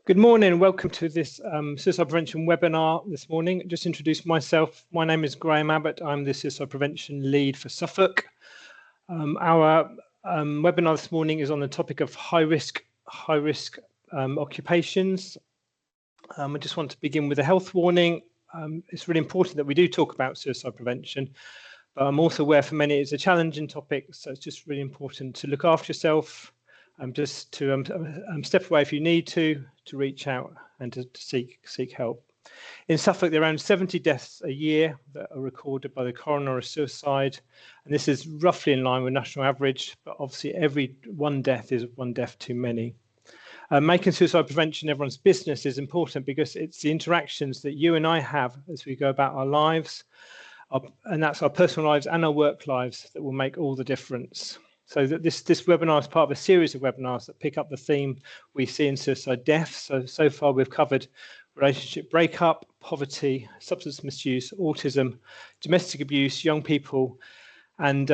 Good morning. Welcome to this suicide prevention webinar this morning. Just introduce myself. My name is Graham Abbott. I'm the suicide prevention lead for Suffolk. Our webinar this morning is on the topic of high risk occupations. I just want to begin with a health warning. It's really important that we do talk about suicide prevention, but I'm also aware for many it's a challenging topic, so it's just really important to look after yourself. Just to step away if you need to reach out and to seek help. In Suffolk, there are around 70 deaths a year that are recorded by the coroner as suicide, and this is roughly in line with national average, but obviously every one death is one death too many. Making suicide prevention everyone's business is important because it's the interactions that you and I have as we go about our lives, and that's our personal lives and our work lives, that will make all the difference. So that this webinar is part of a series of webinars that pick up the theme we see in suicide deaths. So far we've covered relationship breakup, poverty, substance misuse, autism, domestic abuse, young people, and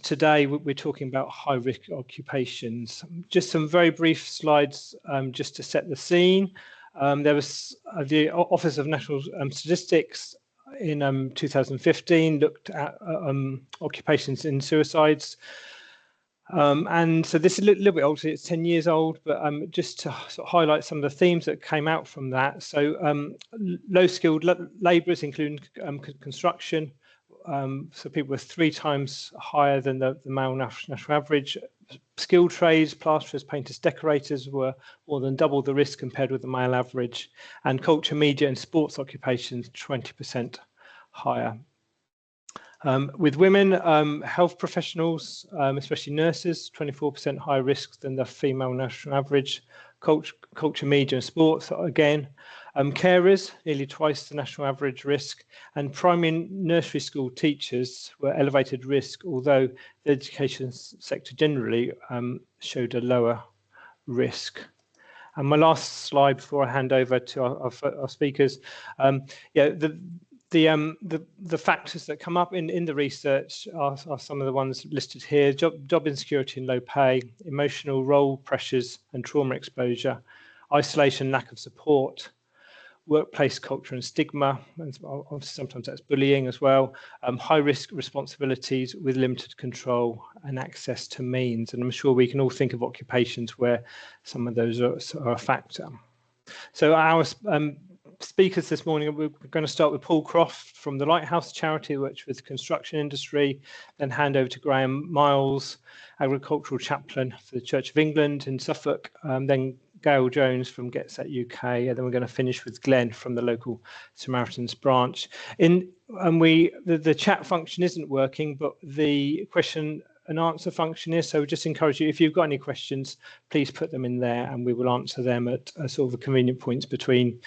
today we're talking about high risk occupations. Just some very brief slides just to set the scene. There was the Office of National Statistics in 2015 looked at occupations in suicides, and so this is a little bit old, so it's 10 years old, but just to sort of highlight some of the themes that came out from that. So low skilled labourers, including construction, so people were 3 times higher than the male national average. Skilled trades, plasterers, painters, decorators were more than double the risk compared with the male average, and culture, media and sports occupations 20% higher. With women, health professionals, especially nurses, 24% higher risk than the female national average. Culture, media and sports, again. Carers, nearly twice the national average risk, and primary and nursery school teachers were elevated risk, although the education sector generally showed a lower risk. And my last slide before I hand over to our speakers, the factors that come up in the research are some of the ones listed here: job insecurity and low pay, emotional role pressures and trauma exposure, isolation, lack of support, workplace culture and stigma, and obviously sometimes that's bullying as well, high risk responsibilities with limited control and access to means. And I'm sure we can all think of occupations where some of those are a factor. So our speakers this morning, we're going to start with Paul Croft from the Lighthouse charity, which was the construction industry, then hand over to Graham Miles, agricultural chaplain for the Church of England in Suffolk, then Gail Jones from Get Set UK, and then we're going to finish with Glenn from the local Samaritans branch. The chat function isn't working, but the question and answer function is, so we just encourage you, if you've got any questions, please put them in there and we will answer them at sort of convenient points between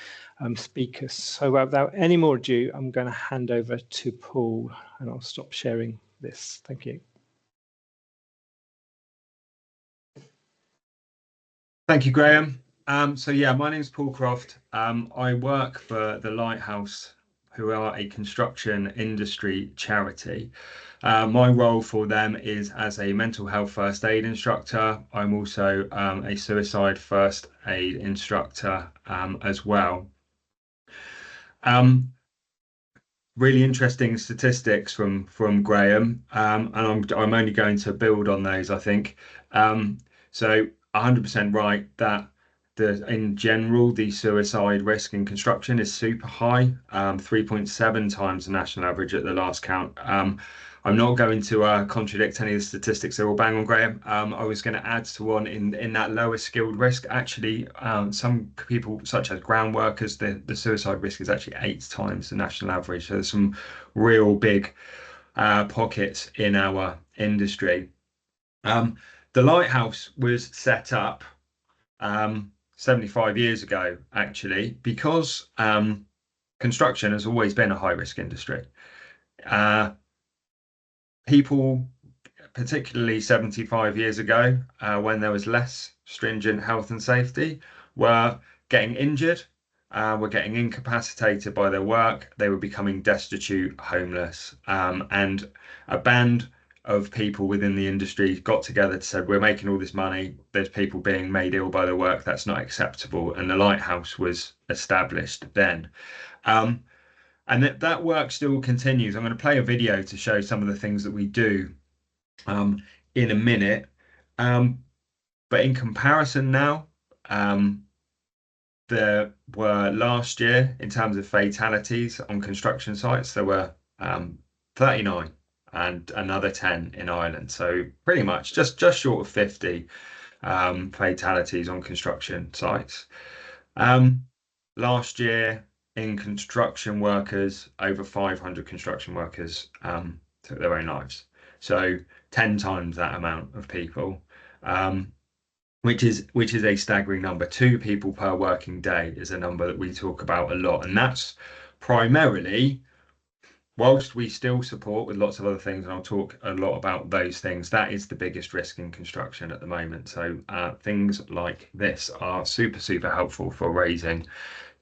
speakers. So without any more ado, I'm going to hand over to Paul, and I'll stop sharing this. Thank you. Thank you, Graham. So yeah, my name is Paul Croft. I work for the Lighthouse, who are a construction industry charity. My role for them is as a mental health first aid instructor. I'm also a suicide first aid instructor as well. Really interesting statistics from Graham, and I'm only going to build on those, I think. So 100% right that in general the suicide risk in construction is super high, 3.7 times the national average at the last count. I'm not going to contradict any of the statistics, they're all bang on, Graham. I was going to add to one in that lower skilled risk. Actually, some people such as ground workers, the suicide risk is actually 8 times the national average. So there's some real big pockets in our industry. The Lighthouse was set up 75 years ago, actually, because construction has always been a high-risk industry. People, particularly 75 years ago, when there was less stringent health and safety, were getting injured, were getting incapacitated by their work. They were becoming destitute, homeless, and a band of people within the industry got together to say, we're making all this money, there's people being made ill by the work, that's not acceptable. And the Lighthouse was established then. And that work still continues. I'm going to play a video to show some of the things that we do in a minute. But in comparison now, there were last year, in terms of fatalities on construction sites, there were 39 and another 10 in Ireland. So pretty much just short of 50 fatalities on construction sites. Last year in construction workers, over 500 construction workers took their own lives. So 10 times that amount of people. Which is a staggering number. 2 people per working day is a number that we talk about a lot. And that's primarily, whilst we still support with lots of other things, and I'll talk a lot about those things, that is the biggest risk in construction at the moment. So things like this are super, super helpful for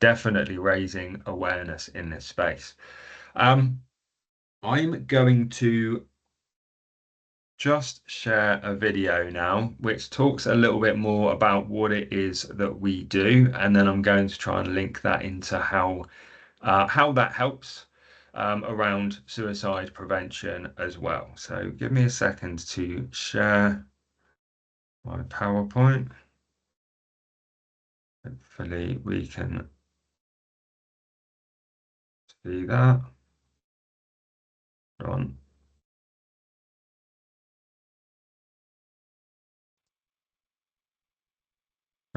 definitely raising awareness in this space. I'm going to just share a video now which talks a little bit more about what it is that we do, and then I'm going to try and link that into how that helps around suicide prevention as well. So give me a second to share my PowerPoint. Hopefully we can see that. On.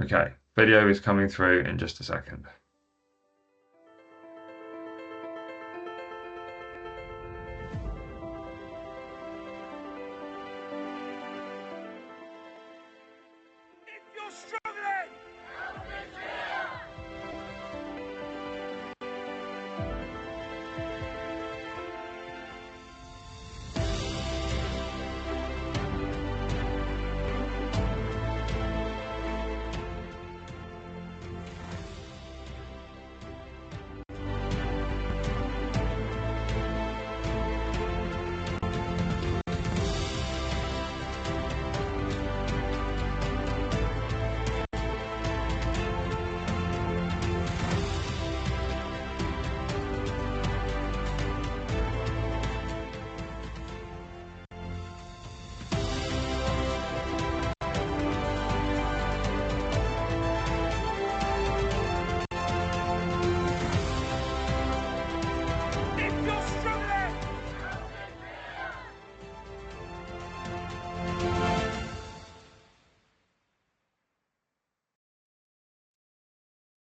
Okay, video is coming through in just a second.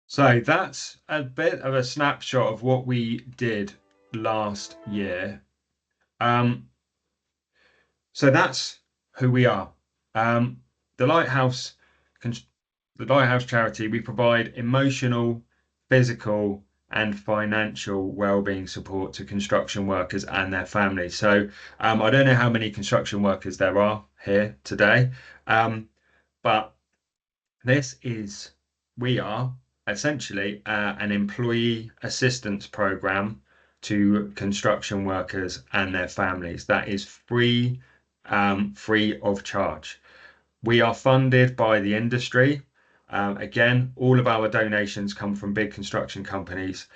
So that's a bit of a snapshot of what we did last year. So that's who we are. The Lighthouse charity, we provide emotional, physical, and financial well-being support to construction workers and their families. So I don't know how many construction workers there are here today, but we are essentially an employee assistance program to construction workers and their families. That is free of charge. We are funded by the industry. Again, all of our donations come from big construction companies.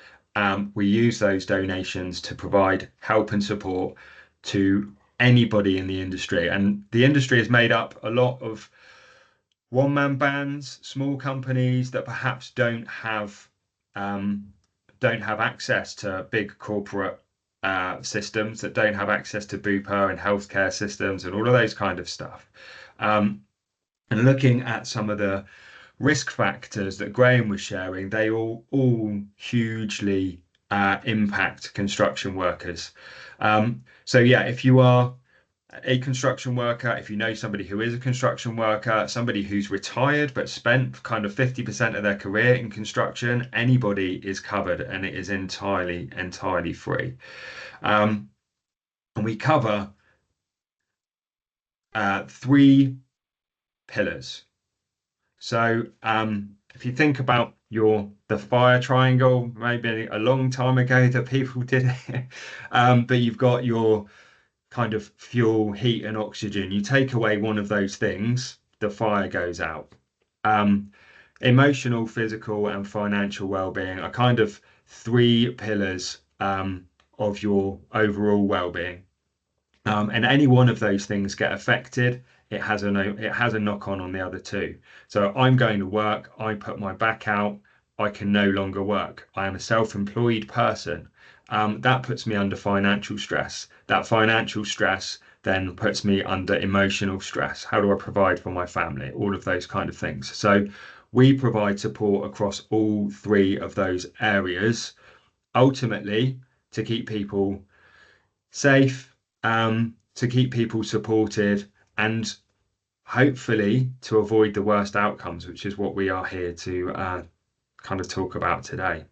We use those donations to provide help and support to anybody in the industry. And the industry is made up a lot of one-man bands, small companies that perhaps don't have access to big corporate systems, that don't have access to Bupa and healthcare systems and all of those kind of stuff. And looking at some of the risk factors that Graham was sharing, they all hugely impact construction workers. So yeah, if you are a construction worker, if you know somebody who is a construction worker, somebody who's retired but spent kind of 50% of their career in construction, anybody is covered, and it is entirely free. And we cover 3 pillars. So if you think about the fire triangle, maybe a long time ago that people did it, but you've got your kind of fuel, heat, and oxygen. You take away one of those things, the fire goes out. Emotional, physical, and financial well-being are kind of three pillars of your overall well-being. And any one of those things get affected, it has a knock-on on the other two. So I'm going to work, I put my back out, I can no longer work. I am a self-employed person. That puts me under financial stress. That financial stress then puts me under emotional stress. How do I provide for my family? All of those kind of things. So we provide support across all three of those areas, ultimately to keep people safe, to keep people supported, and hopefully to avoid the worst outcomes, which is what we are here to kind of talk about today.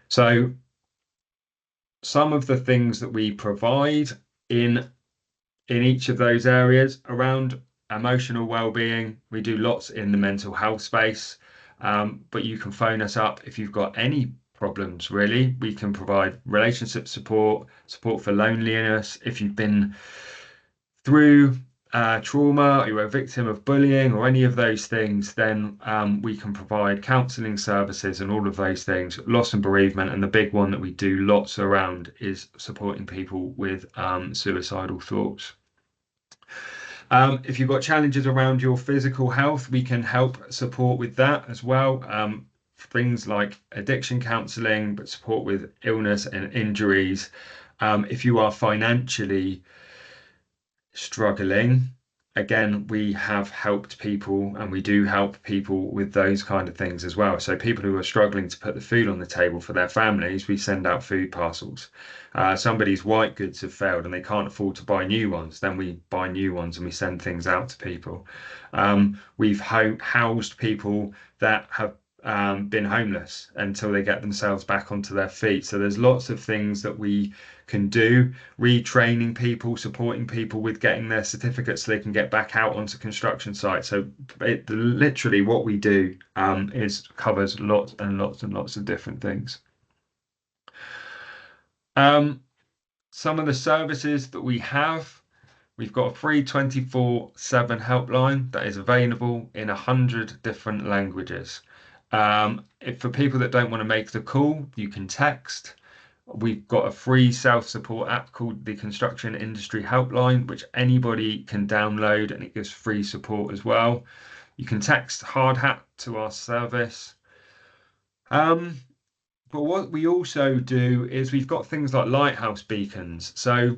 So some of the things that we provide in each of those areas around emotional well-being, we do lots in the mental health space, but you can phone us up if you've got any problems. Really, we can provide relationship support for loneliness. If you've been through trauma, or you're a victim of bullying or any of those things, then we can provide counselling services and all of those things, loss and bereavement. And the big one that we do lots around is supporting people with suicidal thoughts. If you've got challenges around your physical health, we can help support with that as well. Things like addiction counselling, but support with illness and injuries. If you are financially struggling, again, we have helped people, and we do help people with those kind of things as well. So people who are struggling to put the food on the table for their families, we send out food parcels. Somebody's white goods have failed and they can't afford to buy new ones, then we buy new ones and we send things out to people. We've housed people that have been homeless until they get themselves back onto their feet. So there's lots of things that we can do, retraining people, supporting people with getting their certificates so they can get back out onto construction sites. So literally what we do covers lots and lots and lots of different things. Some of the services that we have, we've got a free 24/7 helpline that is available in 100 different languages. For people that don't want to make the call, you can text. We've got a free self-support app called the Construction Industry Helpline, which anybody can download, and it gives free support as well. You can text Hard Hat to our service. But what we also do is we've got things like lighthouse beacons. So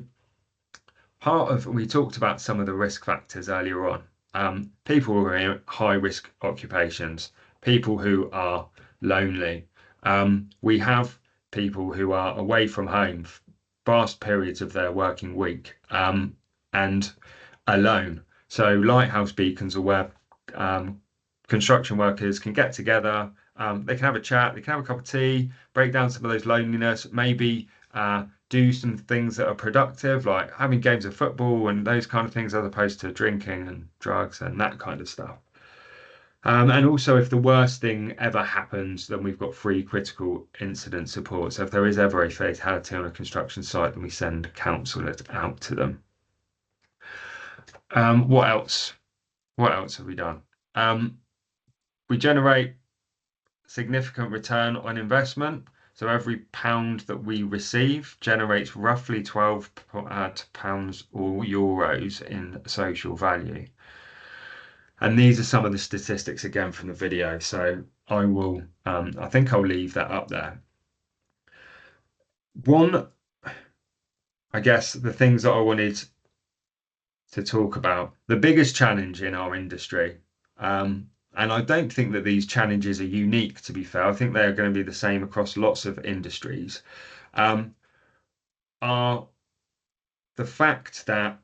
we talked about some of the risk factors earlier on. People who are in high risk occupations, people who are lonely. We have people who are away from home vast periods of their working week, and alone. So lighthouse beacons are where construction workers can get together, they can have a chat, they can have a cup of tea, break down some of those loneliness, maybe do some things that are productive, like having games of football and those kind of things, as opposed to drinking and drugs and that kind of stuff. And also, if the worst thing ever happens, then we've got free critical incident support. So if there is ever a fatality on a construction site, then we send counsellors out to them. What else? What else have we done? We generate significant return on investment. So every pound that we receive generates roughly 12 pounds or euros in social value. And these are some of the statistics again from the video. So I think I'll leave that up there. I guess the things that I wanted to talk about, the biggest challenge in our industry, and I don't think that these challenges are unique, to be fair. I think they are going to be the same across lots of industries, are the fact that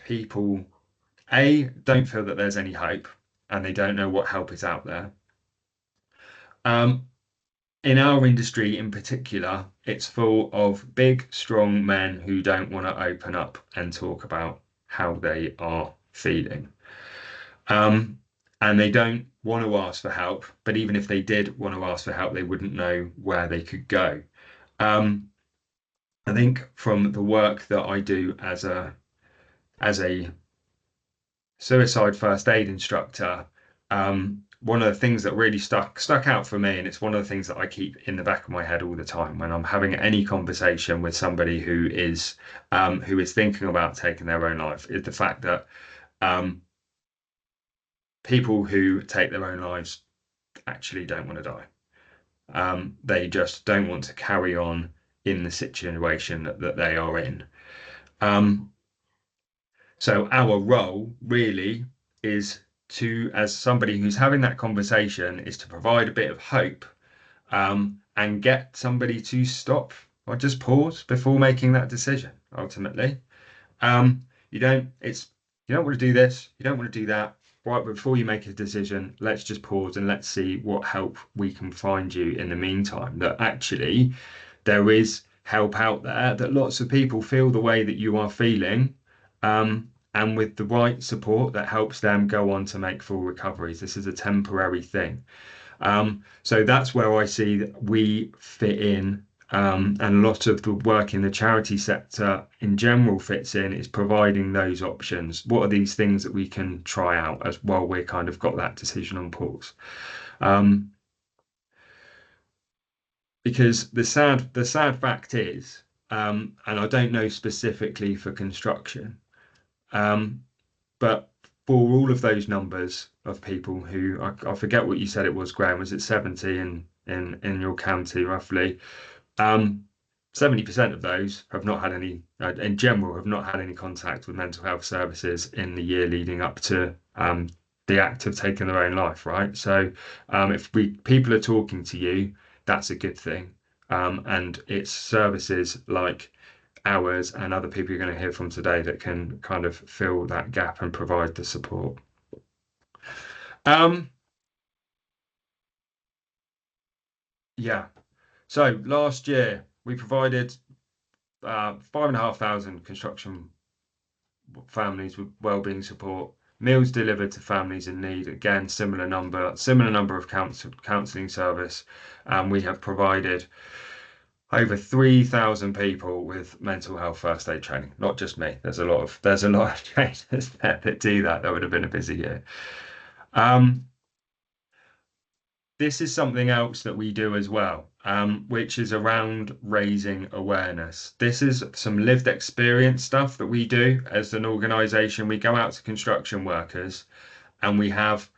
people, don't feel that there's any hope, and they don't know what help is out there. In our industry in particular, it's full of big, strong men who don't want to open up and talk about how they are feeling. And they don't want to ask for help, but even if they did want to ask for help, they wouldn't know where they could go. And I think from the work that I do as a suicide first aid instructor, one of the things that really stuck out for me, and it's one of the things that I keep in the back of my head all the time when I'm having any conversation with somebody who is thinking about taking their own life, is the fact that people who take their own lives actually don't want to die. They just don't want to carry on in the situation that they are in. So our role really is to, as somebody who's having that conversation, is to provide a bit of hope, and get somebody to stop or just pause before making that decision. Ultimately, you don't want to do this, you don't want to do that. Right before you make a decision, let's just pause and let's see what help we can find you in the meantime. That actually there is help out there, that lots of people feel the way that you are feeling, and with the right support that helps them go on to make full recoveries. This is a temporary thing. So that's where I see that we fit in, and a lot of the work in the charity sector in general fits in, is providing those options. What are these things that we can try out as while we're kind of got that decision on pause? Because the sad fact is, and I don't know specifically for construction, but for all of those numbers of people who I forget what you said it was, Graham, was it 70 in your county roughly? 70% of those have not had any, in general, have not had any contact with mental health services in the year leading up to the act of taking their own life, right? So if people are talking to you, that's a good thing. And it's services like ours and other people you're going to hear from today that can kind of fill that gap and provide the support. Yeah. So last year we provided 5,500 construction families with wellbeing support, meals delivered to families in need. Again, similar number of counselling service. We have provided over 3,000 people with mental health first aid training. Not just me. There's a lot of trainers there that do that. That would have been a busy year. This is something else that we do as well, which is around raising awareness. This is some lived experience stuff that we do as an organization. We go out to construction workers and we have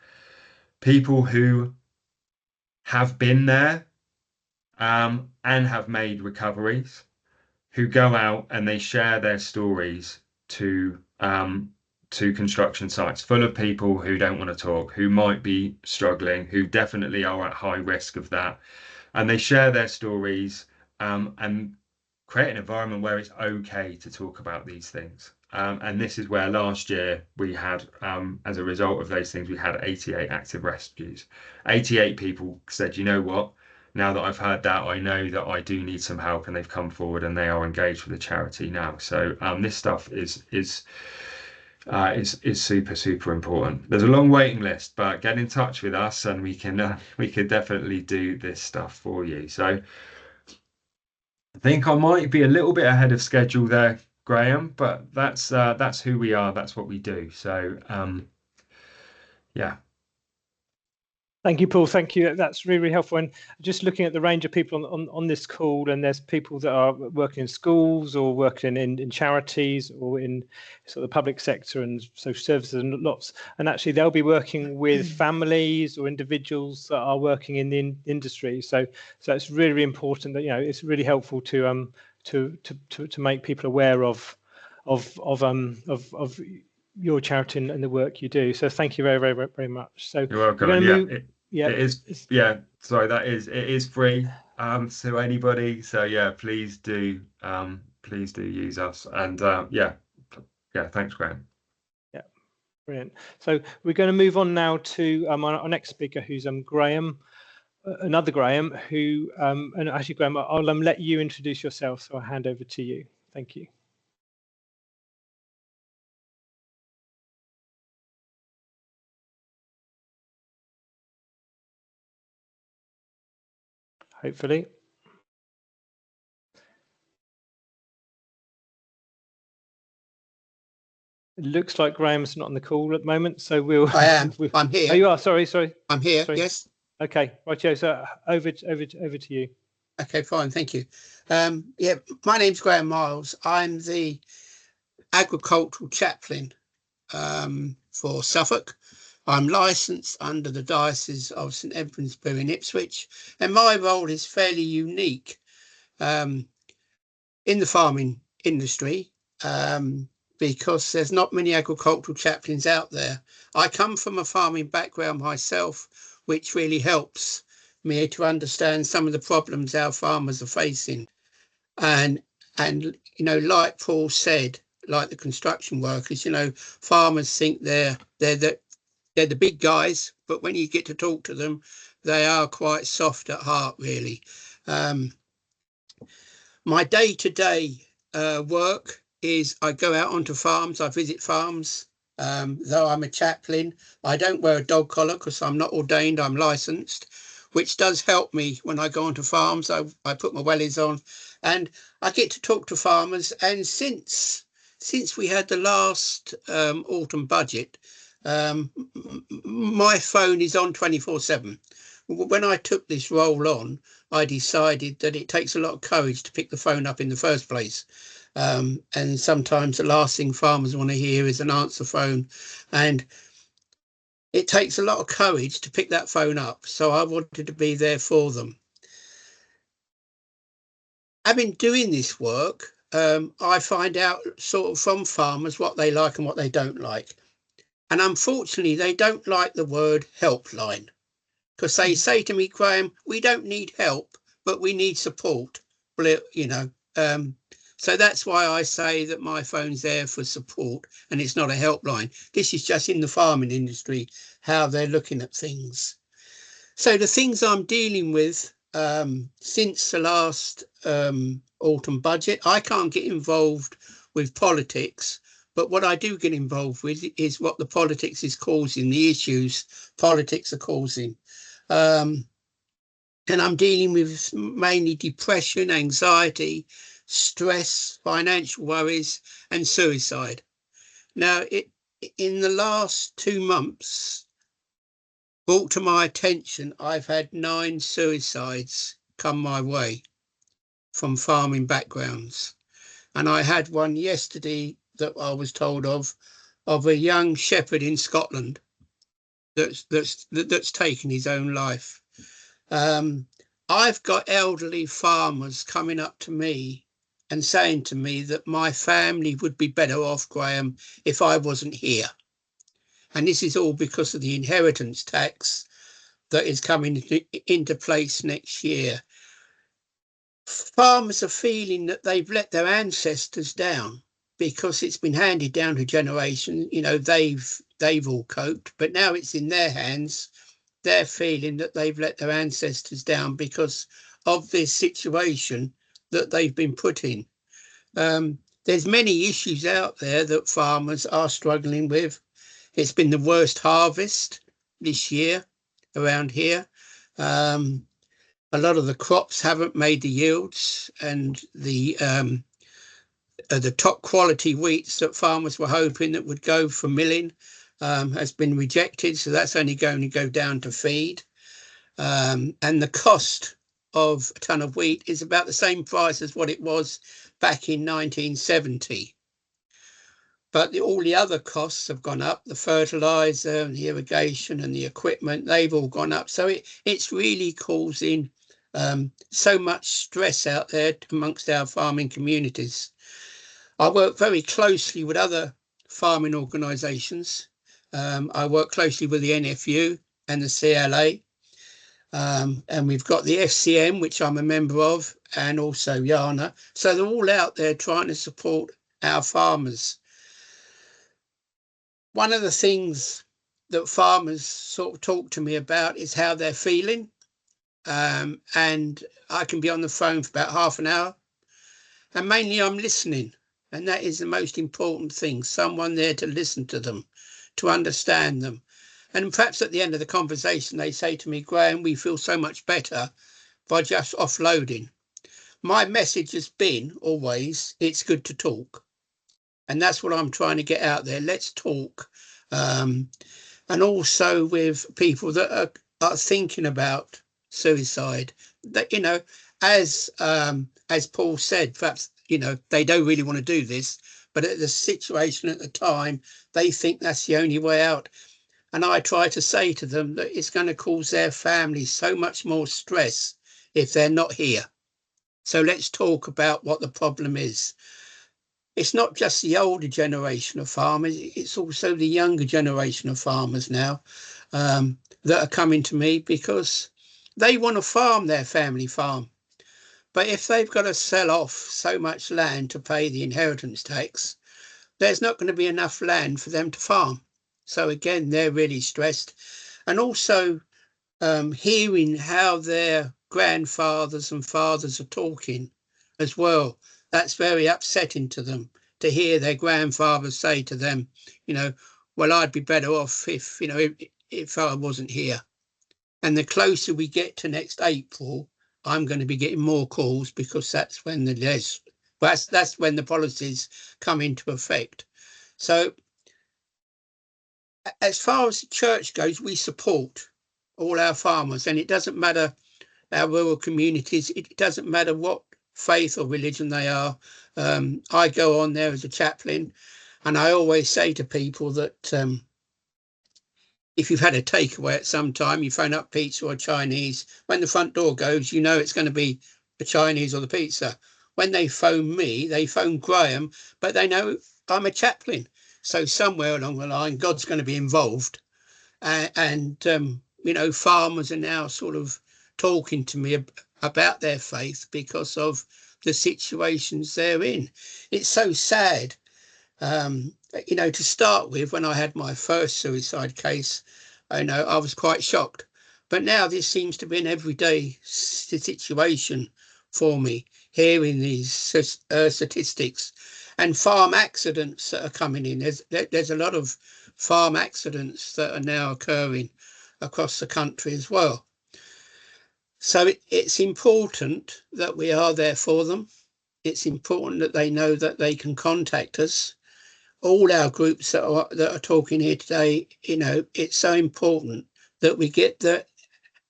people who have been there, and have made recoveries, who go out and they share their stories to construction sites full of people who don't want to talk, who might be struggling, who definitely are at high risk of that. And they share their stories, and create an environment where it's okay to talk about these things. And this is where last year we had, as a result of those things, we had 88 active rescues. 88 people said, you know what? Now that I've heard that, I know that I do need some help, and they've come forward and they are engaged with the charity now. So this stuff is super important. There's a long waiting list, but get in touch with us and we can definitely do this stuff for you. So I think I might be a little bit ahead of schedule there, Graham, but that's who we are. That's what we do. So yeah. Thank you, Paul. Thank you. That's really, really helpful. And just looking at the range of people on this call, and there's people that are working in schools or working in charities or in sort of the public sector and social services and lots. And actually, they'll be working with families or individuals that are working in the industry. So it's really, really important that, it's really helpful to make people aware of your charity and the work you do. So thank you very, very, very much. So you're welcome. It is free to anybody. So yeah, please do use us. And thanks, Graham. Yeah, brilliant. So we're going to move on now to our next speaker, who's Graham, another Graham, who and actually, Graham, I'll let you introduce yourself. So I'll hand over to you. Thank you. Hopefully. It looks like Graham's not on the call at the moment, so we'll. I am. I'm here. Oh, you are. Sorry. I'm here. Sorry. Yes. Okay. Right, Joe. So over to you. Okay, fine. Thank you. Yeah, my name's Graham Miles. I'm the agricultural chaplain for Suffolk. I'm licensed under the Diocese of St Edmundsbury in Ipswich, and my role is fairly unique in the farming industry because there's not many agricultural chaplains out there. I come from a farming background myself, which really helps me to understand some of the problems our farmers are facing. And you know, like Paul said, like the construction workers, you know, farmers think they're the big guys, but when you get to talk to them, they are quite soft at heart, really. My day-to-day work is I go out onto farms, I visit farms. Though I'm a chaplain, I don't wear a dog collar because I'm not ordained, I'm licensed, which does help me when I go onto farms. I put my wellies on and I get to talk to farmers. And since we had the last autumn budget, my phone is on 24/7. When I took this role on, I decided that it takes a lot of courage to pick the phone up in the first place. And sometimes the last thing farmers want to hear is an answer phone. And it takes a lot of courage to pick that phone up. So I wanted to be there for them. I've been doing this work. I find out sort of from farmers what they like and what they don't like. And unfortunately, they don't like the word helpline because they say to me, Graham, we don't need help, but we need support. Well, you know, so that's why I say that my phone's there for support and it's not a helpline. This is just in the farming industry, how they're looking at things. So the things I'm dealing with since the last autumn budget, I can't get involved with politics, but what I do get involved with is what the politics is causing, the issues politics are causing. And I'm dealing with mainly depression, anxiety, stress, financial worries, and suicide. Now, in the last 2 months, brought to my attention, I've had 9 suicides come my way from farming backgrounds. And I had one yesterday that I was told of a young shepherd in Scotland that's taken his own life. I've got elderly farmers coming up to me and saying to me that my family would be better off, Graham, if I wasn't here. And this is all because of the inheritance tax that is coming into place next year. Farmers are feeling that they've let their ancestors down because it's been handed down to generations. You know, they've all coped, but now it's in their hands. They're feeling that they've let their ancestors down because of this situation that they've been put in. There's many issues out there that farmers are struggling with. It's been the worst harvest this year around here. A lot of the crops haven't made the yields, and the top quality wheats that farmers were hoping that would go for milling has been rejected. So that's only going to go down to feed. And the cost of a ton of wheat is about the same price as what it was back in 1970. But all the other costs have gone up, the fertilizer and the irrigation and the equipment, they've all gone up. So it's really causing so much stress out there amongst our farming communities. I work very closely with other farming organisations. I work closely with the NFU and the CLA. And we've got the FCM, which I'm a member of, and also YANA. So they're all out there trying to support our farmers. One of the things that farmers sort of talk to me about is how they're feeling. And I can be on the phone for about half an hour. And mainly I'm listening. And that is the most important thing, someone there to listen to them, to understand them. And perhaps at the end of the conversation, they say to me, Graham, we feel so much better by just offloading. My message has been always, it's good to talk. And that's what I'm trying to get out there. Let's talk. And also with people that are thinking about suicide, that, you know, as Paul said, perhaps, you know, they don't really want to do this, but at the situation at the time, they think that's the only way out. And I try to say to them that it's going to cause their family so much more stress if they're not here. So let's talk about what the problem is. It's not just the older generation of farmers, it's also the younger generation of farmers now that are coming to me because they want to farm their family farm. But if they've got to sell off so much land to pay the inheritance tax, there's not going to be enough land for them to farm. So again, they're really stressed. And also hearing how their grandfathers and fathers are talking as well. That's very upsetting to them, to hear their grandfathers say to them, you know, well, I'd be better off if, you know, if I wasn't here. And the closer we get to next April, I'm going to be getting more calls because that's when that's when the policies come into effect. So as far as the church goes, we support all our farmers, and it doesn't matter our rural communities, it doesn't matter what faith or religion they are. I go on there as a chaplain, and I always say to people that if you've had a takeaway at some time, you phone up pizza or Chinese, when the front door goes, you know it's going to be the Chinese or the pizza. When they phone me, they phone Graham, but they know I'm a chaplain. So somewhere along the line, God's going to be involved. And you know, farmers are now sort of talking to me about their faith because of the situations they're in. It's so sad. You know, to start with, when I had my first suicide case, I know I was quite shocked. But now this seems to be an everyday situation for me, hearing these statistics and farm accidents that are coming in. There's a lot of farm accidents that are now occurring across the country as well. So it's important that we are there for them. It's important that they know that they can contact us. All our groups that are talking here today, you know, it's so important that we get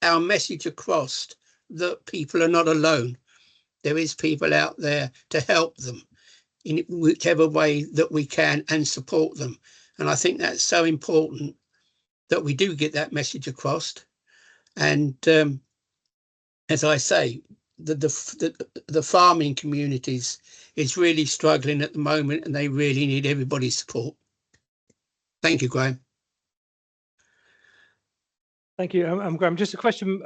our message across that people are not alone. There is people out there to help them in whichever way that we can and support them. And I think that's so important that we do get that message across. And as I say, the farming communities is really struggling at the moment, and they really need everybody's support. Thank you, Graham. Thank you, Graham. Just a question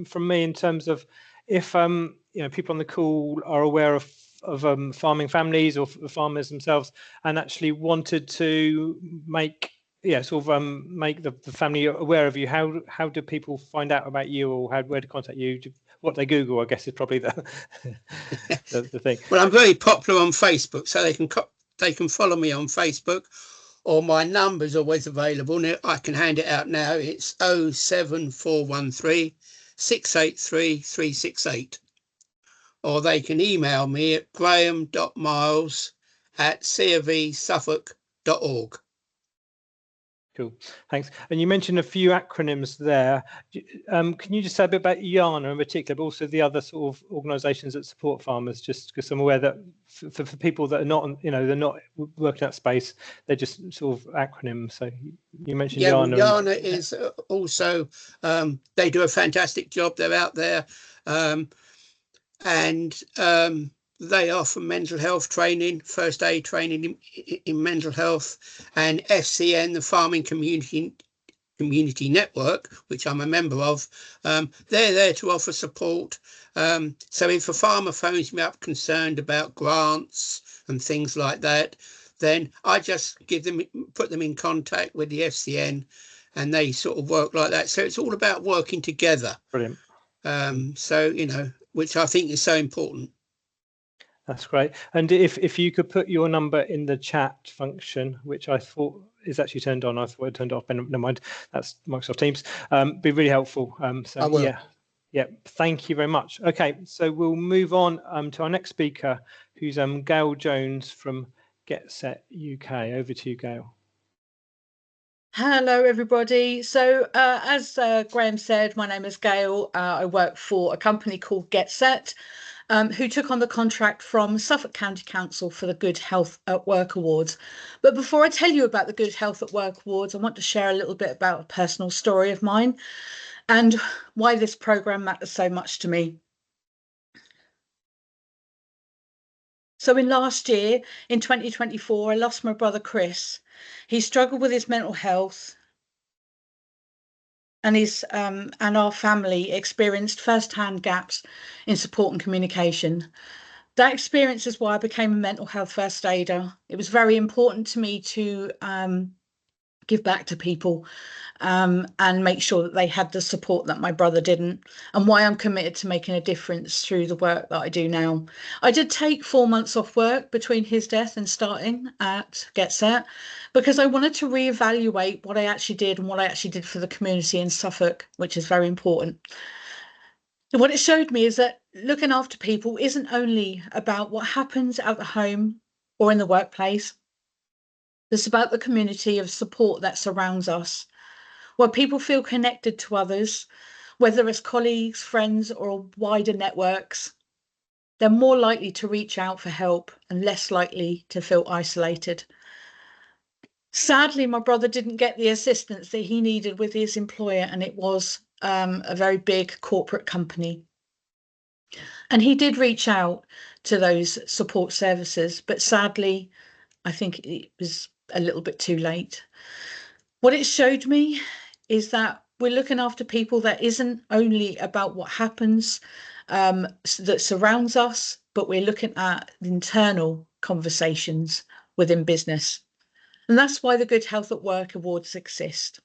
from me in terms of if you know, people on the call are aware of farming families or farmers themselves and actually wanted to make make the family aware of you. How do people find out about you, or where to contact you? What they Google, I guess, is probably the the thing. Well, I'm very popular on Facebook, so they can follow me on Facebook, or my number's always available. Now, I can hand it out now. It's 07413 683 368. Or they can email me at graham.miles@cofsuffolk.org. Cool, thanks. And you mentioned a few acronyms there. Can you just say a bit about IANA in particular, but also the other sort of organisations that support farmers? Just because I'm aware that for people that are not, you know, they're not working that space, they're just sort of acronyms. So you mentioned IANA. IANA is also they do a fantastic job. They're out there, and they offer mental health training, first aid training in mental health, and FCN, the Farming Community Network, which I'm a member of, they're there to offer support. So if a farmer phones me up concerned about grants and things like that, then I just put them in contact with the FCN, and they sort of work like that. So it's all about working together. Brilliant. So, you know, which I think is so important. That's great. And if you could put your number in the chat function, which I thought is actually turned on, I thought it turned off, but never mind, that's Microsoft Teams, be really helpful. So I will. Yeah, thank you very much. Okay, so we'll move on to our next speaker, who's Gail Jones from GetSet UK. Over to you, Gail. Hello, everybody. So as Graham said, my name is Gail. I work for a company called GetSet, who took on the contract from Suffolk County Council for the Good Health at Work Awards. But before I tell you about the Good Health at Work Awards, I want to share a little bit about a personal story of mine and why this programme matters so much to me. So in last year, in 2024, I lost my brother Chris. He struggled with his mental health, and our family experienced first-hand gaps in support and communication. That experience is why I became a mental health first aider. It was very important to me to give back to people and make sure that they had the support that my brother didn't, and why I'm committed to making a difference through the work that I do now. I did take 4 months off work between his death and starting at GetSet because I wanted to reevaluate what I actually did and what I actually did for the community in Suffolk, which is very important. And what it showed me is that looking after people isn't only about what happens at the home or in the workplace. It's about the community of support that surrounds us, where people feel connected to others, whether it's colleagues, friends, or wider networks. They're more likely to reach out for help and less likely to feel isolated. Sadly, my brother didn't get the assistance that he needed with his employer, and it was a very big corporate company. And he did reach out to those support services, but sadly, I think it was a little bit too late. What it showed me is that we're looking after people that isn't only about what happens that surrounds us, but we're looking at the internal conversations within business. And that's why the Good Health at Work Awards exist.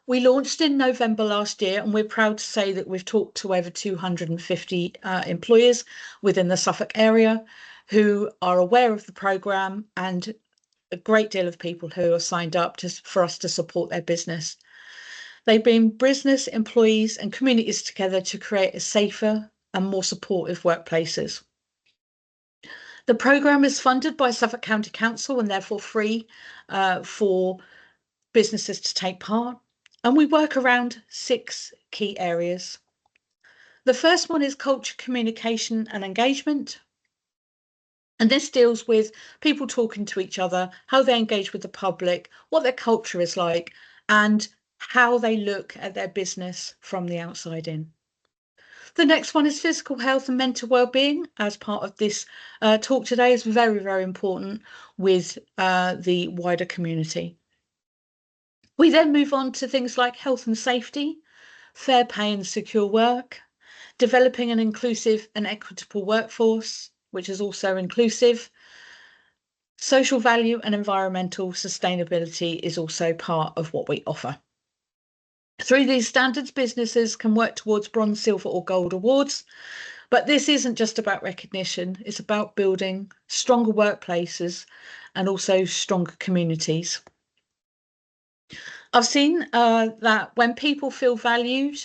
We launched in November last year, and we're proud to say that we've talked to over 250 employers within the Suffolk area who are aware of the programme, and a great deal of people who are signed up for us to support their business. They bring business, employees and communities together to create a safer and more supportive workplaces. The programme is funded by Suffolk County Council and therefore free for businesses to take part. And we work around 6 key areas. The first one is culture, communication and engagement. And this deals with people talking to each other, how they engage with the public, what their culture is like, and how they look at their business from the outside in. The next one is physical health and mental well-being. As part of this talk today, is very, very important with the wider community. We then move on to things like health and safety, fair pay and secure work, developing an inclusive and equitable workforce, which is also inclusive. Social value and environmental sustainability is also part of what we offer. Through these standards, businesses can work towards bronze, silver or gold awards, but this isn't just about recognition, it's about building stronger workplaces and also stronger communities. I've seen that when people feel valued,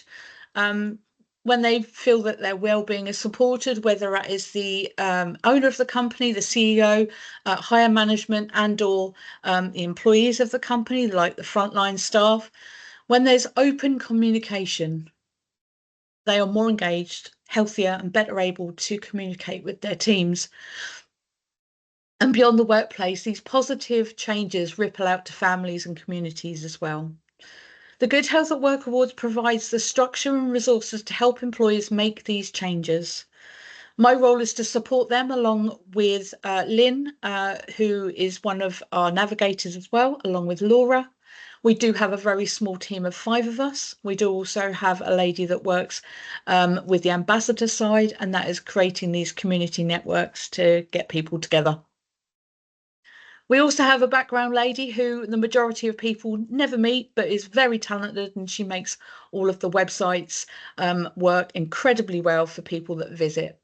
when they feel that their well-being is supported, whether that is the owner of the company, the CEO, higher management and or the employees of the company, like the frontline staff, when there's open communication, they are more engaged, healthier and better able to communicate with their teams. And beyond the workplace, these positive changes ripple out to families and communities as well. The Good Health at Work Awards provides the structure and resources to help employers make these changes. My role is to support them along with Lynn, who is one of our navigators as well, along with Laura. We do have a very small team of 5 of us. We do also have a lady that works with the ambassador side, and that is creating these community networks to get people together. We also have a background lady who the majority of people never meet, but is very talented, and she makes all of the websites work incredibly well for people that visit.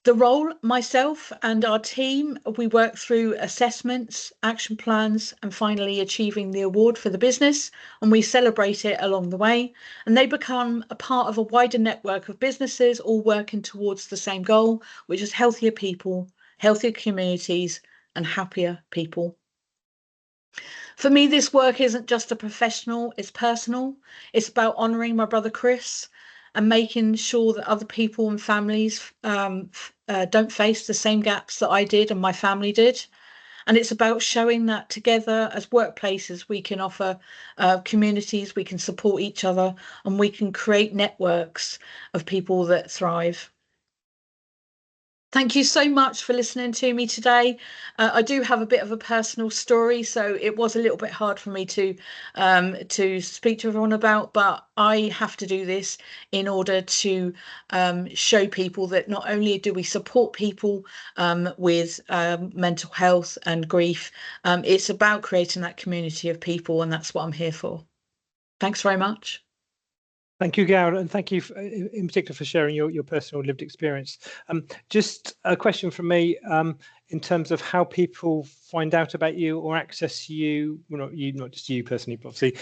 The role, myself and our team, we work through assessments, action plans, and finally achieving the award for the business, and we celebrate it along the way, and they become a part of a wider network of businesses all working towards the same goal, which is healthier people, healthier communities, and happier people. For me, this work isn't just a professional, it's personal. It's about honouring my brother Chris and making sure that other people and families don't face the same gaps that I did and my family did. And it's about showing that together as workplaces, we can offer communities, we can support each other, and we can create networks of people that thrive. Thank you so much for listening to me today. I do have a bit of a personal story, so it was a little bit hard for me to speak to everyone about, but I have to do this in order to show people that not only do we support people with mental health and grief, it's about creating that community of people, and that's what I'm here for. Thanks very much. Thank you, Gail, and thank you in particular for sharing your personal lived experience. Just a question from me in terms of how people find out about you or access you. Well, not just you personally, but obviously,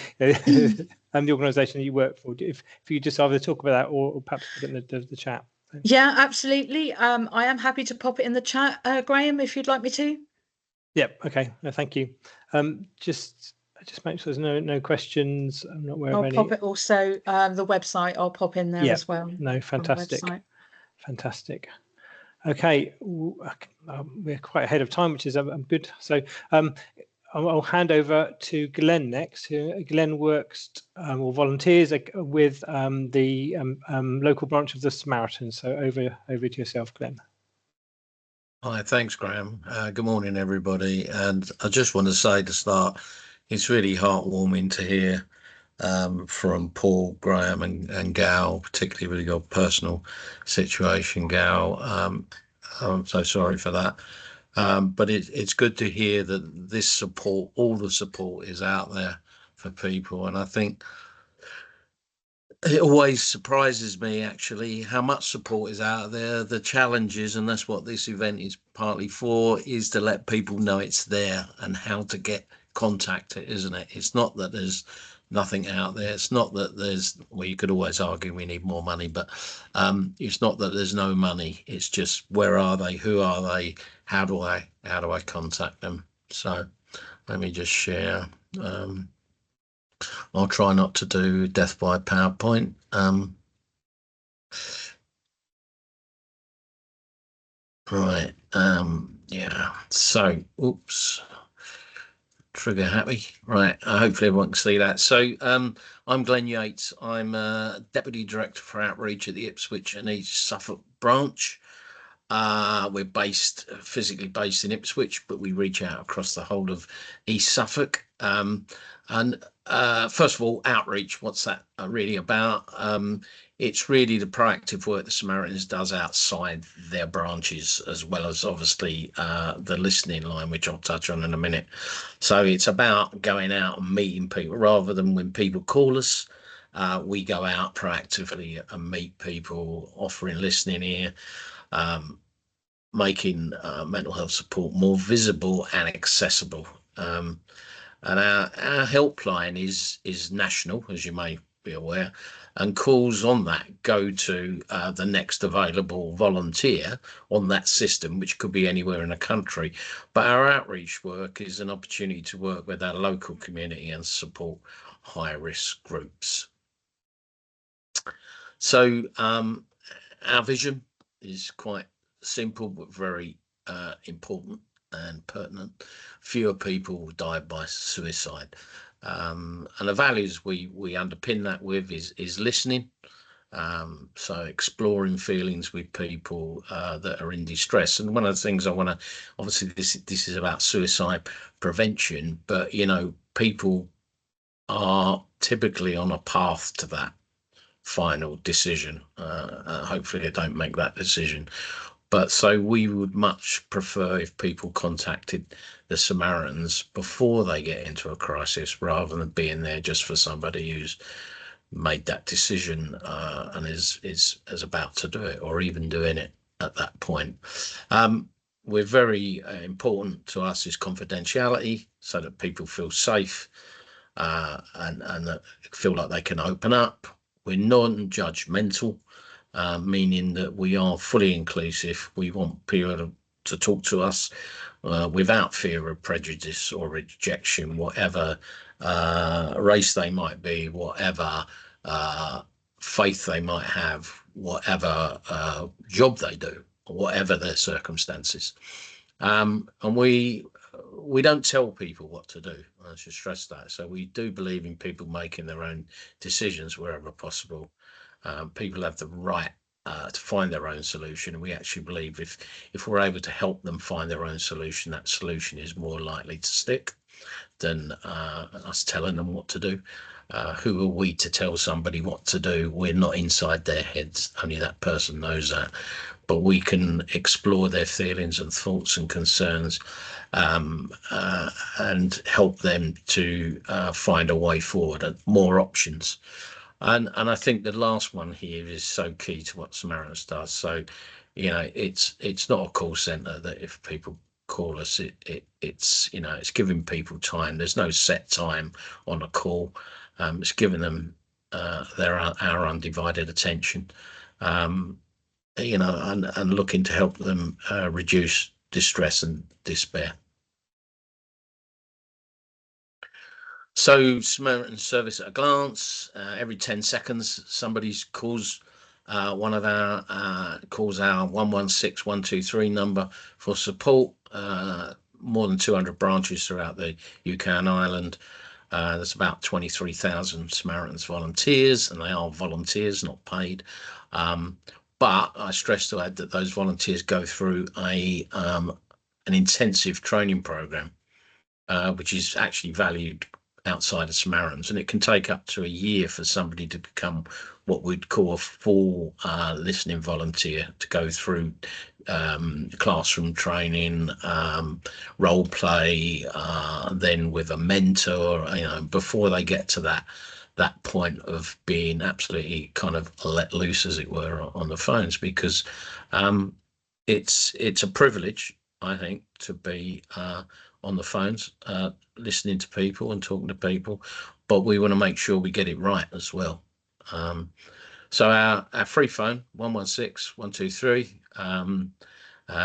and the organisation that you work for. If you just either talk about that or perhaps put it in the chat. Yeah, absolutely. I am happy to pop it in the chat, Graham, if you'd like me to. Yep. Okay. No, thank you. Just make sure there's no questions. I'm not aware of any. I'll pop it also, the website, I'll pop in there as well. No, fantastic. Fantastic. Okay, we're quite ahead of time, which is good. So I'll hand over to Glenn next. Glenn works or volunteers with the local branch of the Samaritans. So over to yourself, Glenn. Hi, thanks, Graham. Good morning, everybody. And I just want to say to start, it's really heartwarming to hear from Paul, Graham and Gal, particularly with your personal situation, Gal. I'm so sorry for that. But it's good to hear that this support, all the support is out there for people. And I think it always surprises me, actually, how much support is out there. The challenges, and that's what this event is partly for, is to let people know it's there and how to contact it, isn't it? It's not that there's nothing out there. It's not that well, you could always argue we need more money, but it's not that there's no money. It's just, where are they? Who are they? How do I contact them? So let me just share. I'll try not to do death by PowerPoint. Right. Yeah. So, oops. Trigger happy. Right. Hopefully everyone can see that. So I'm Glenn Yates. I'm Deputy Director for Outreach at the Ipswich and East Suffolk branch. We're physically based in Ipswich, but we reach out across the whole of East Suffolk. And first of all, outreach, what's that really about? It's really the proactive work the Samaritans does outside their branches, as well as obviously the listening line, which I'll touch on in a minute. So it's about going out and meeting people rather than when people call us. We go out proactively and meet people, offering listening ear, making mental health support more visible and accessible. And our helpline is national, as you may be aware, and calls on that go to the next available volunteer on that system, which could be anywhere in the country. But our outreach work is an opportunity to work with our local community and support high-risk groups. So our vision is quite simple, but very important and pertinent. Fewer people die by suicide. And the values we underpin that with is listening. So exploring feelings with people that are in distress. And one of the things I want to, obviously this is about suicide prevention, but people are typically on a path to that final decision. Hopefully they don't make that decision. But so we would much prefer if people contacted the Samaritans before they get into a crisis, rather than being there just for somebody who's made that decision and is about to do it, or even doing it at that point. We're very important to us is confidentiality, so that people feel safe and that feel like they can open up. We're non-judgmental. Meaning that we are fully inclusive. We want to talk to us without fear of prejudice or rejection, whatever race they might be, whatever faith they might have, whatever job they do, or whatever their circumstances. And we don't tell people what to do. I should stress that. So we do believe in people making their own decisions wherever possible. People have the right to find their own solution. And we actually believe if we're able to help them find their own solution, that solution is more likely to stick than us telling them what to do. Who are we to tell somebody what to do? We're not inside their heads. Only that person knows that. But we can explore their feelings and thoughts and concerns and help them to find a way forward and more options. And I think the last one here is so key to what Samaritans does. So, you know, it's not a call centre that if people call us, it's you know, it's giving people time. There's no set time on a call. It's giving them our undivided attention. You know, and looking to help them reduce distress and despair. So Samaritan service at a glance. Every 10 seconds, somebody calls one of our calls our 116 123 number for support. More than 200 branches throughout the UK and Ireland. There's about 23,000 Samaritans volunteers, and they are volunteers, not paid. But I stress to add that those volunteers go through an intensive training program, which is actually valued outside of Samaritans, and it can take up to a year for somebody to become what we'd call a full listening volunteer, to go through classroom training, role play, then with a mentor, you know, before they get to that point of being absolutely kind of let loose, as it were, on the phones, because it's a privilege, I think, to be on the phones, listening to people and talking to people, but we want to make sure we get it right as well. So our free phone, 116 123,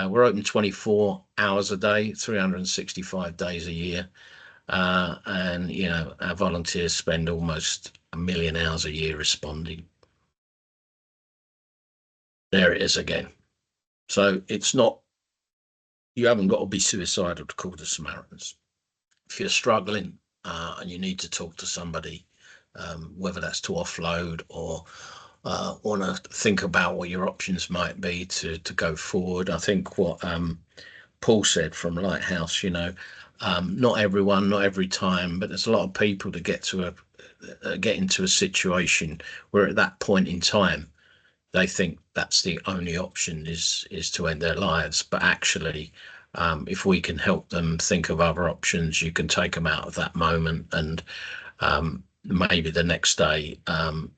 we're open 24 hours a day, 365 days a year. And, you know, our volunteers spend almost 1 million hours a year responding. There it is again. So it's not, you haven't got to be suicidal to call the Samaritans. If you're struggling and you need to talk to somebody, whether that's to offload or want to think about what your options might be to go forward. I think what Paul said from Lighthouse, you know, not everyone, not every time, but there's a lot of people that get into a situation where at that point in time they think that's the only option is to end their lives. But actually, if we can help them think of other options, you can take them out of that moment, and maybe the next day,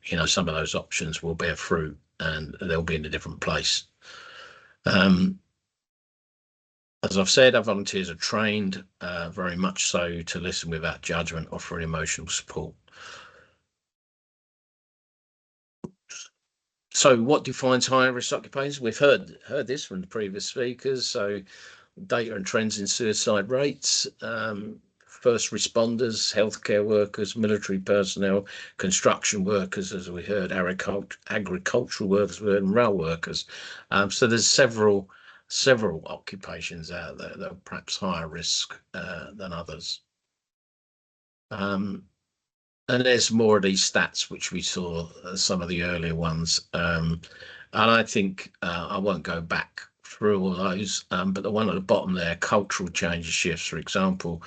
you know, some of those options will bear fruit and they'll be in a different place. As I've said, our volunteers are trained very much so to listen without judgment, offering emotional support. So what defines high-risk occupations? We've heard this from the previous speakers. So data and trends in suicide rates, first responders, healthcare workers, military personnel, construction workers, as we heard, agricultural workers, and rail workers. So there's several occupations out there that are perhaps higher risk than others. And there's more of these stats, which we saw some of the earlier ones. And I think I won't go back through all those, but the one at the bottom there, cultural changes, shifts, for example,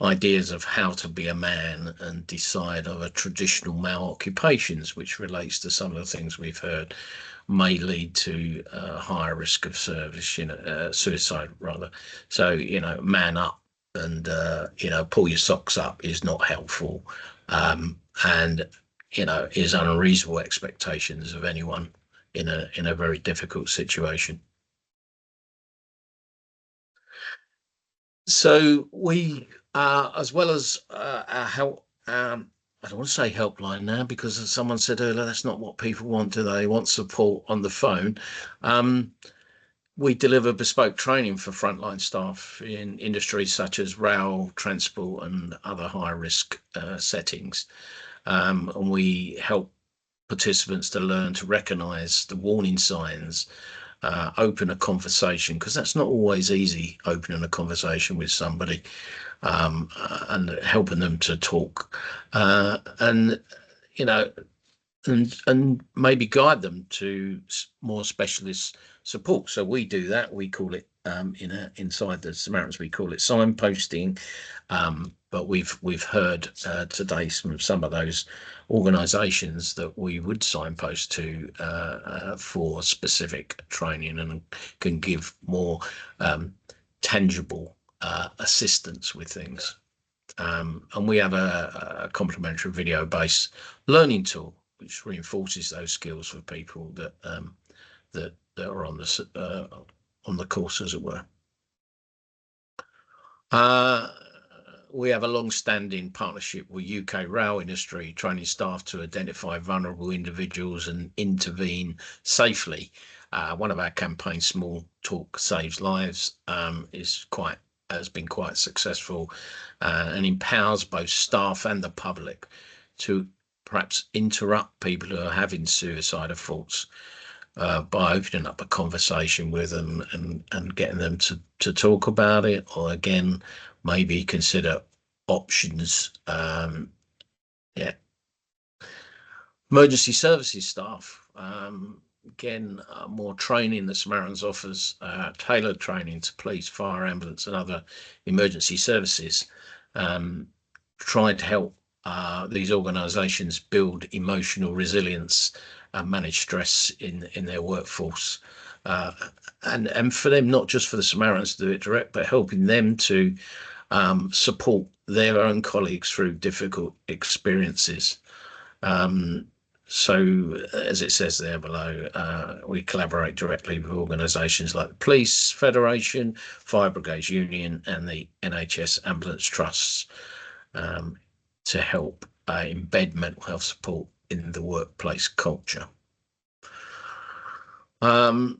ideas of how to be a man and decide over traditional male occupations, which relates to some of the things we've heard, may lead to higher risk of service, you know, suicide rather. So, you know, man up and, you know, pull your socks up is not helpful. And, you know, is unreasonable expectations of anyone in a very difficult situation. So we, as well as our help, I don't want to say helpline now, because as someone said earlier, that's not what people want, do they? They want support on the phone. we deliver bespoke training for frontline staff in industries such as rail, transport, and other high-risk settings. And we help participants to learn to recognise the warning signs, open a conversation, because that's not always easy, opening a conversation with somebody, and helping them to talk, and you know, and maybe guide them to more specialist support. So we do that. We call it inside the Samaritans, we call it signposting. But we've heard today from some of those organisations that we would signpost to for specific training and can give more tangible assistance with things. And we have a complementary video-based learning tool which reinforces those skills for people that that are on the course, as it were. We have a long-standing partnership with UK rail industry, training staff to identify vulnerable individuals and intervene safely. One of our campaigns, Small Talk Saves Lives, has been quite successful, and empowers both staff and the public to perhaps interrupt people who are having suicidal thoughts by opening up a conversation with them and getting them to talk about it, or again, maybe consider options. Emergency services staff, again, more training. The Samaritans offers tailored training to police, fire, ambulance, and other emergency services, trying to help these organisations build emotional resilience and manage stress in their workforce, and for them, not just for the Samaritans to do it direct, but helping them to support their own colleagues through difficult experiences. So, as it says there below, we collaborate directly with organisations like the Police Federation, Fire Brigades Union, and the NHS Ambulance Trusts to help embed mental health support in the workplace culture. One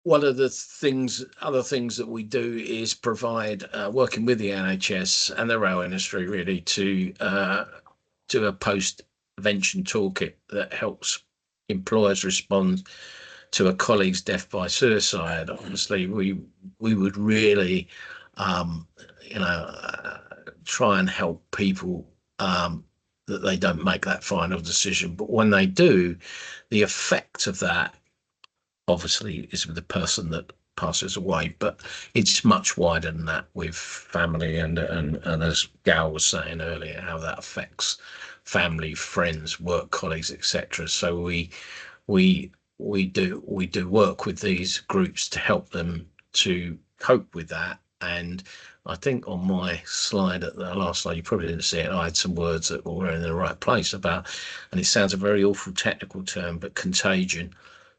of the other things that we do is provide, working with the NHS and the rail industry, really, to a post-prevention toolkit that helps employers respond to a colleague's death by suicide. Obviously, we would really, try and help people that they don't make that final decision. But when they do, the effect of that obviously is with the person that passes away, but it's much wider than that, with family and as Gal was saying earlier, how that affects family, friends, work colleagues, etc. So we do work with these groups to help them to cope with that. And I think on my slide, at the last slide, you probably didn't see it, I had some words that were in the right place about, and it sounds a very awful technical term, but contagion.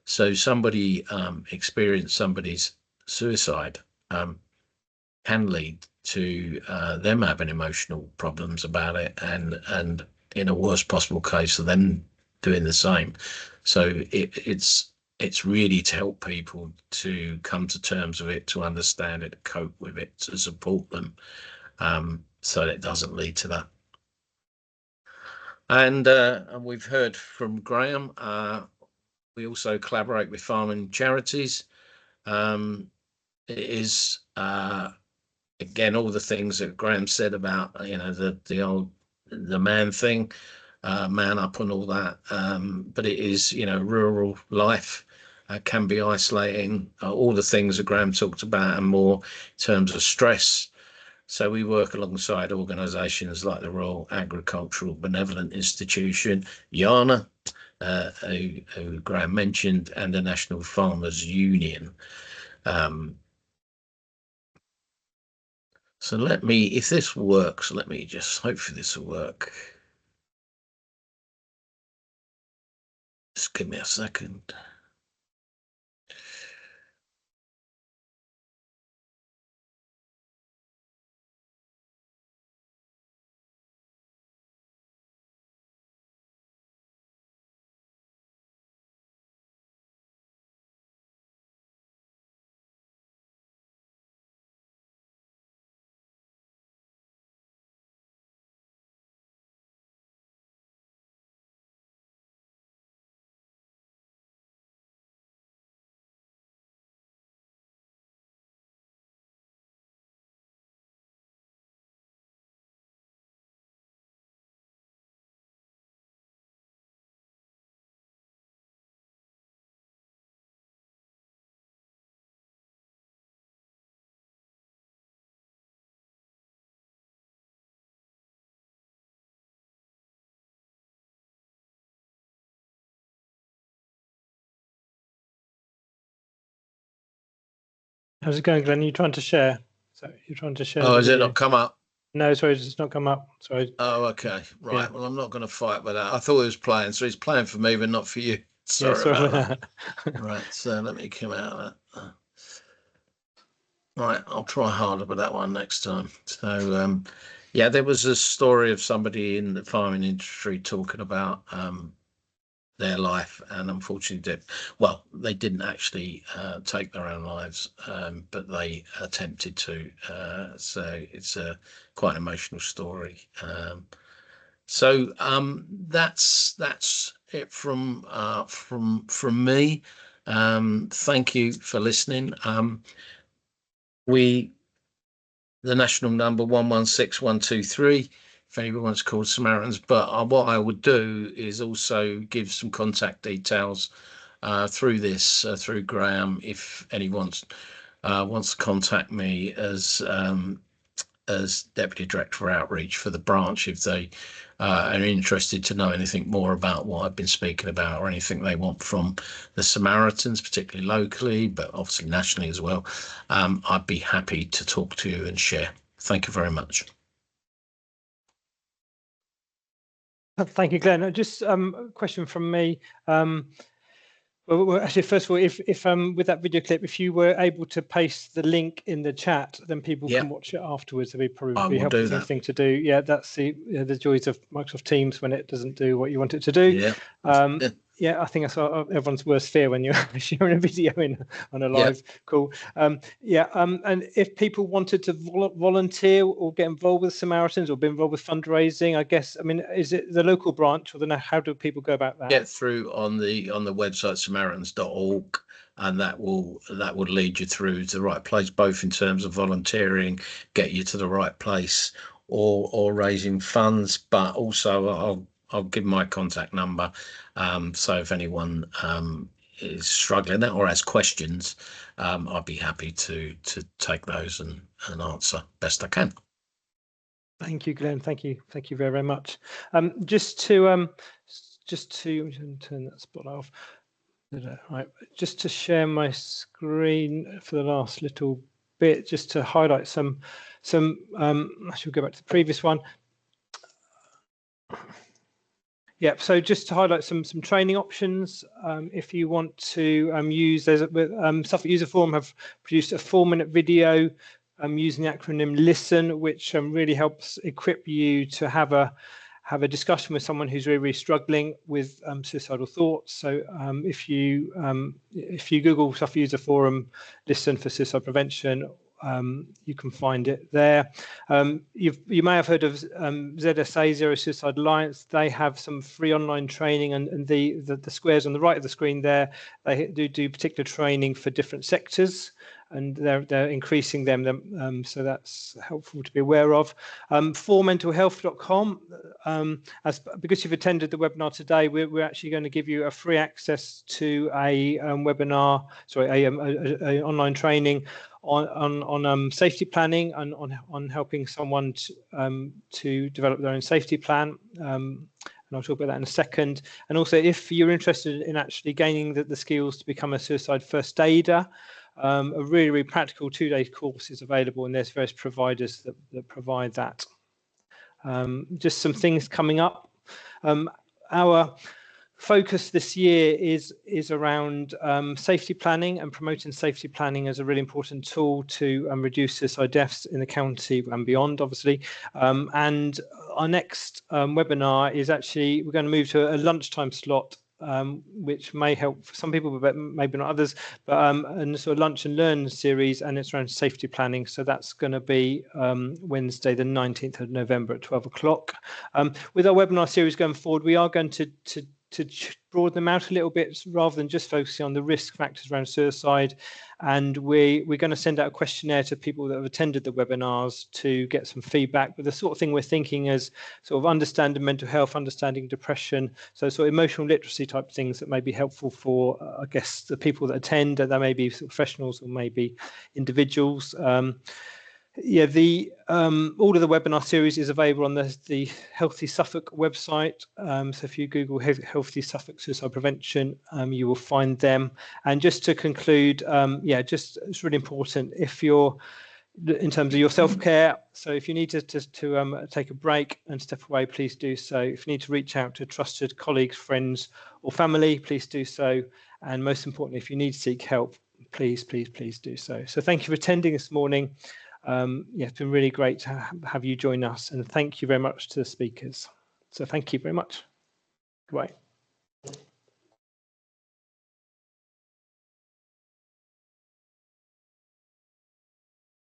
So somebody experienced somebody's suicide can lead to them having emotional problems about it, and in a worst possible case, of them doing the same. So it's really to help people to come to terms with it, to understand it, to cope with it, to support them, so that it doesn't lead to that. And we've heard from Graham. We also collaborate with farming charities. It is again, all the things that Graham said about the man thing, man up and all that. But it is, rural life can be isolating. All the things that Graham talked about, and more in terms of stress. So we work alongside organisations like the Royal Agricultural Benevolent Institution, YANA, who Graham mentioned, and the National Farmers Union. So if this works, hopefully this will work. Just give me a second. How's it going, Glenn? Are you trying to share? So you're trying to share? Oh, the has it video? not come up? No, sorry, it's not come up. Sorry. Oh, okay. Right. Yeah. Well, I'm not going to fight with that. I thought it was playing, so it's playing for me, but not for you. Yeah, Sorry about that. Right. So let me come out of that. Right. I'll try harder with that one next time. So, yeah, there was a story of somebody in the farming industry talking about their life, and unfortunately they didn't actually take their own lives, but they attempted to, so it's a quite an emotional story. So that's it from me. Thank you for listening. The national number 116123, if anyone's called Samaritans, but what I would do is also give some contact details through Graham, if anyone wants to contact me as Deputy Director for Outreach for the branch, if they are interested to know anything more about what I've been speaking about, or anything they want from the Samaritans, particularly locally, but obviously nationally as well. I'd be happy to talk to you and share. Thank you very much. Thank you, Glenn. Just a question from me. Well, actually, first of all, if with that video clip, if you were able to paste the link in the chat, then people can watch it afterwards. That'd probably be a helpful thing to do. Yeah, that's the joys of Microsoft Teams when it doesn't do what you want it to do. Yeah, I think that's everyone's worst fear when you're sharing a video on a live call. And if people wanted to volunteer or get involved with Samaritans or be involved with fundraising, I guess, I mean, is it the local branch, or how do people go about that? Get through on the website samaritans.org, and that will lead you through to the right place, both in terms of volunteering, get you to the right place, or raising funds. But also I'll give my contact number, so if anyone is struggling or has questions, I'd be happy to take those and answer best I can. Thank you, Glenn. Thank you very, very much. Just to turn that spot off. Right, just to share my screen for the last little bit, just to highlight some. I should go back to the previous one. Yeah, so just to highlight some training options, if you want to use, there's Suffolk User Forum have produced a 4-minute video using the acronym LISTEN, which really helps equip you to have a discussion with someone who's really struggling with suicidal thoughts. So if you Google Suffolk User Forum LISTEN for suicide prevention, you can find it there. You may have heard of ZSA, Zero Suicide Alliance. They have some free online training, and the squares on the right of the screen there, they do particular training for different sectors, and they're increasing them, so that's helpful to be aware of. formentalhealth.com, because you've attended the webinar today, we're actually going to give you a free access to a webinar, sorry, a online training on safety planning and on helping someone to develop their own safety plan. And I'll talk about that in a second. And also, if you're interested in actually gaining the skills to become a suicide first aider, a really, really practical 2-day course is available, and there's various providers that provide that. Just some things coming up. Our focus this year is around safety planning and promoting safety planning as a really important tool to reduce suicide deaths in the county and beyond, obviously. And our next webinar is actually, we're going to move to a lunchtime slot, which may help for some people, but maybe not others, but and sort of lunch and learn series, and it's around safety planning. So that's going to be Wednesday, the 19th of November at 12 o'clock. With our webinar series going forward, we are going to broaden them out a little bit rather than just focusing on the risk factors around suicide. And we're going to send out a questionnaire to people that have attended the webinars to get some feedback. But the sort of thing we're thinking is sort of understanding mental health, understanding depression, so sort of emotional literacy type things that may be helpful for, I guess, the people that attend. That may be professionals or maybe individuals. Yeah, the all of the webinar series is available on the Healthy Suffolk website. So if you Google Healthy Suffolk Suicide Prevention, you will find them. And just to conclude, yeah, just it's really important if you're in terms of your self-care. So if you need to take a break and step away, please do so. If you need to reach out to trusted colleagues, friends, or family, please do so. And most importantly, if you need to seek help, please do so. So thank you for attending this morning. Yeah, it's been really great to have you join us, and thank you very much to the speakers. So thank you very much. Goodbye.